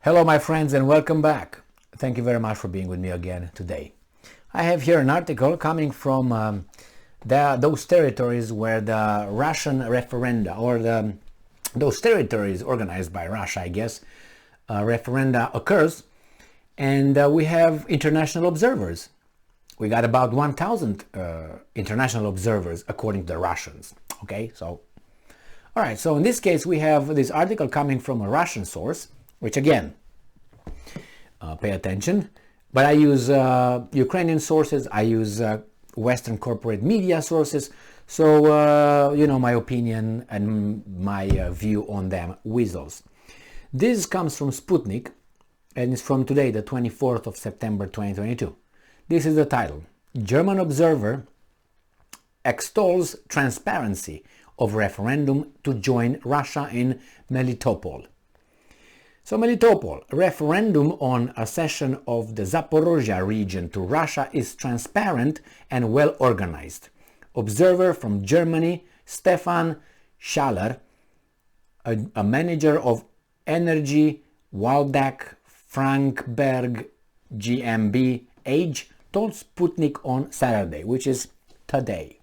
Hello my friends and welcome back. Thank you very much for being with me again today. I have here an article coming from those territories where the Russian referenda, or those territories organized by Russia, I guess, referenda occurs, and we have international observers. We got about 1,000 international observers according to the Russians. Okay, so all right, so in this case we have this article coming from a Russian source, which again, pay attention, but I use Ukrainian sources, I use Western corporate media sources, so you know, my opinion and my view on them whistles. This comes from Sputnik and it's from today, the 24th of September 2022. This is the title: German observer extols transparency of referendum to join Russia in Melitopol. So Melitopol, referendum on accession of the Zaporozhye region to Russia is transparent and well organized. Observer from Germany, Stefan Schaller, a manager of Energy Waldeck Frankberg GmbH, told Sputnik on Saturday, which is today.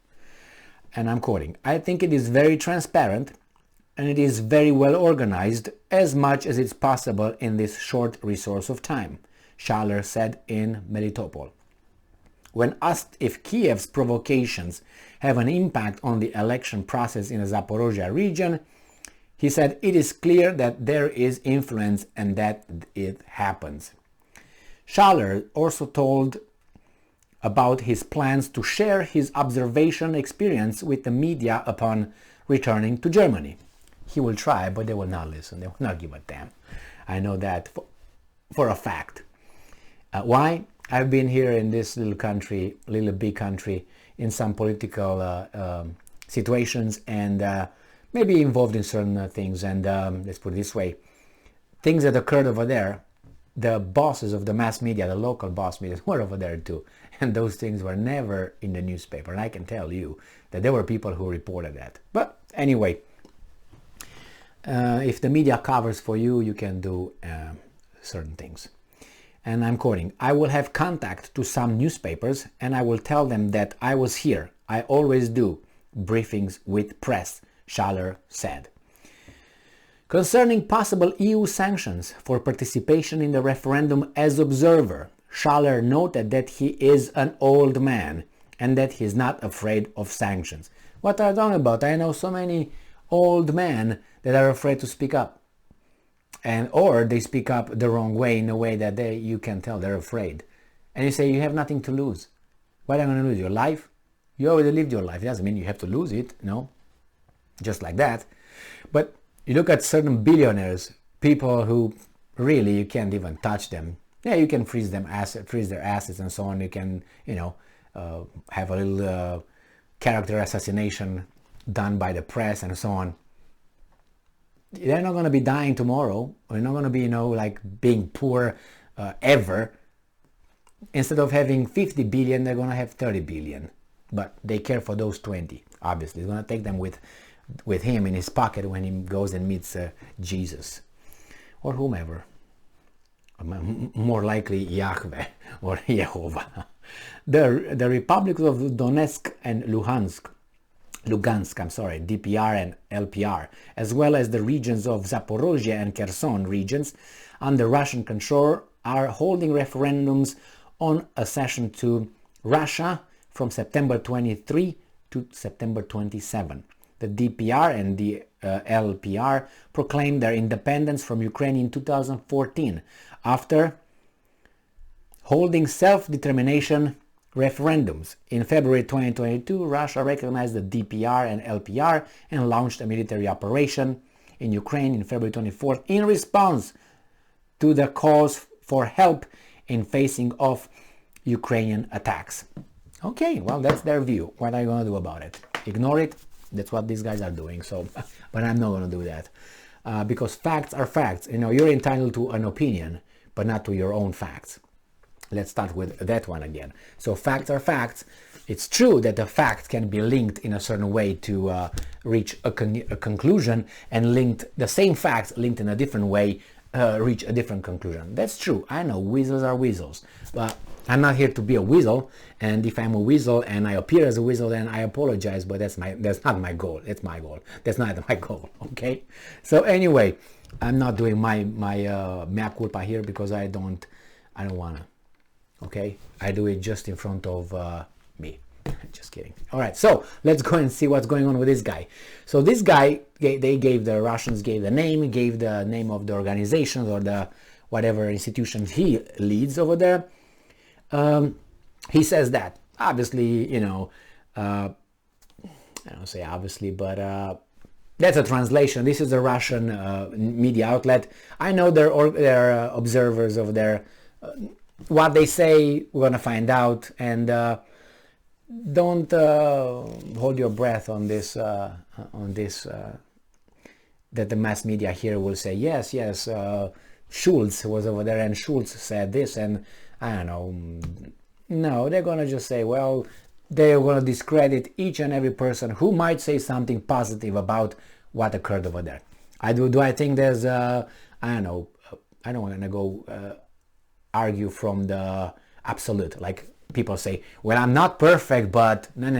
And I'm quoting, "I think it is very transparent and it is very well organized, as much as it's possible in this short resource of time," Schaller said in Melitopol. When asked if Kiev's provocations have an impact on the election process in the Zaporozhye region, he said it is clear that there is influence and that it happens. Schaller also told about his plans to share his observation experience with the media upon returning to Germany. He will try, but they will not listen. They will not give a damn. I know that for a fact. Why? I've been here in this little country, little big country, in some political situations and maybe involved in certain things. And let's put it this way, things that occurred over there, the bosses of the mass media, the local boss media, were over there too. And those things were never in the newspaper. And I can tell you that there were people who reported that. But anyway, if the media covers for you, you can do certain things. And I'm quoting, "I will have contact to some newspapers and I will tell them that I was here. I always do briefings with press," Schaller said. Concerning possible EU sanctions for participation in the referendum as observer, Schaller noted that he is an old man and that he is not afraid of sanctions. What are you talking about? I know so many old men that are afraid to speak up, and or they speak up the wrong way, in a way that you can tell they're afraid. And you say you have nothing to lose. What are you going to lose? Your life? You already lived your life. It doesn't mean you have to lose it, no, just like that. But you look at certain billionaires, people who really you can't even touch them. Yeah, you can freeze their assets and so on. You can, you know, have a little character assassination done by the press and so on. They're not going to be dying tomorrow. They're not going to be, you know, like being poor ever. Instead of having 50 billion, they're going to have 30 billion. But they care for those 20. Obviously, he's going to take them with him in his pocket when he goes and meets Jesus or whomever. More likely Yahweh or Yehovah. The republics of Donetsk and Lugansk, DPR and LPR, as well as the regions of Zaporozhye and Kherson regions under Russian control, are holding referendums on accession to Russia from September 23 to September 27. The DPR and the LPR proclaimed their independence from Ukraine in 2014 after holding self-determination referendums. In February 2022, Russia recognized the DPR and LPR and launched a military operation in Ukraine in February 24th in response to the calls for help in facing off Ukrainian attacks. Okay, well, that's their view. What are you going to do about it? Ignore it? That's what these guys are doing. So, but I'm not going to do that because facts are facts. You know, you're entitled to an opinion, but not to your own facts. Let's start with that one again. So facts are facts. It's true that the fact can be linked in a certain way to reach a conclusion, and linked the same facts linked in a different way reach a different conclusion. That's true. I know weasels are weasels, but I'm not here to be a weasel. And if I'm a weasel and I appear as a weasel, then I apologize. But that's not my goal. It's my goal. That's not my goal. Okay. So anyway, I'm not doing my mea culpa here because I don't wanna. Okay. I do it just in front of me. Just kidding. All right, so let's go and see what's going on with this guy. So this guy, the Russians gave the name of the organizations or the whatever institutions he leads over there. He says that obviously, I don't say obviously, but that's a translation. This is a Russian media outlet. I know there are observers over there. What they say, we're gonna find out, and don't hold your breath on this. That the mass media here will say yes. Schulz was over there, and Schulz said this, and I don't know. No, they're gonna just say, well, they're gonna discredit each and every person who might say something positive about what occurred over there. Do I think there's I don't know. I don't want to go argue from the absolute, like. People say, well, I'm not perfect, but no.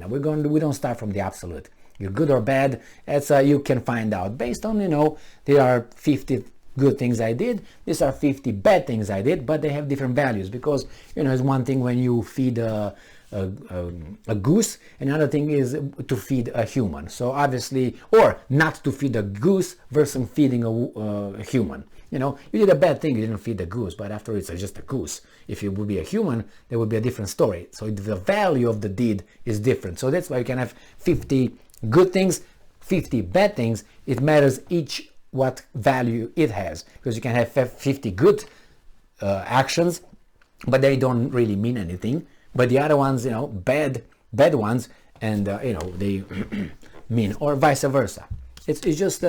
We don't start from the absolute. You're good or bad. It's you can find out based on, there are 50 good things I did. These are 50 bad things I did, but they have different values because, it's one thing when you feed a goose, and another thing is to feed a human. So obviously, or not to feed a goose versus feeding a human. You did a bad thing, you didn't feed the goose, but after it's just a goose. If it would be a human, there would be a different story. So the value of the deed is different. So that's why you can have 50 good things, 50 bad things. It matters each what value it has, because you can have 50 good actions, but they don't really mean anything. But the other ones, bad ones, and they mean, or vice versa. It's just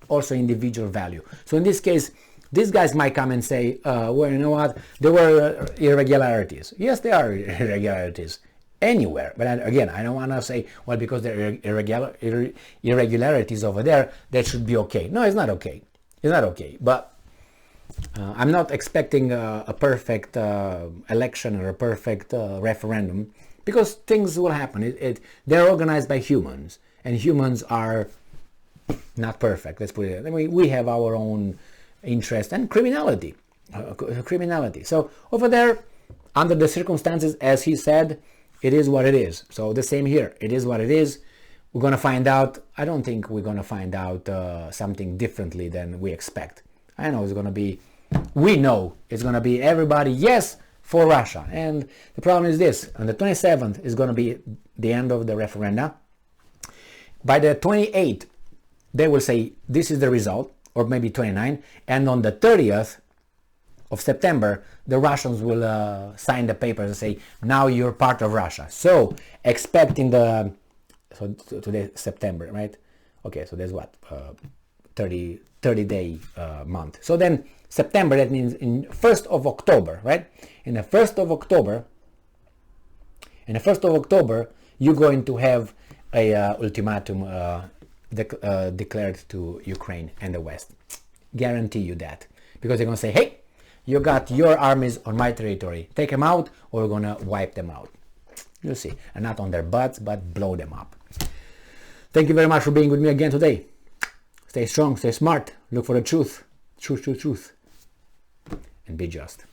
also individual value. So in this case, these guys might come and say, well, you know what, there were irregularities. Yes, there are irregularities anywhere. But again, I don't want to say, well, because there are irregularities over there, that should be okay. No, it's not okay. It's not okay. But I'm not expecting a perfect election or a perfect referendum, because things will happen. They're organized by humans, and humans are not perfect. Let's put it. I mean, we have our own interest and criminality. So over there, under the circumstances, as he said, it is what it is. So the same here. It is what it is. We're going to find out. I don't think we're going to find out something differently than we expect. I know it's going to be, we know it's going to be everybody yes for Russia. And the problem is this: on the 27th is going to be the end of the referenda. By the 28th, they will say this is the result, or maybe 29, and on the 30th of September, the Russians will sign the papers and say, now you're part of Russia. So expecting today September, right? Okay, so there's what, 30-day month. So then September, that means in 1st of October, right? In the 1st of October, you're going to have a ultimatum declared to Ukraine and the West. Guarantee you that. Because they're going to say, hey, you got your armies on my territory. Take them out, or we're going to wipe them out. You'll see. And not on their butts, but blow them up. Thank you very much for being with me again today. Stay strong, stay smart. Look for the truth. Truth. And be just.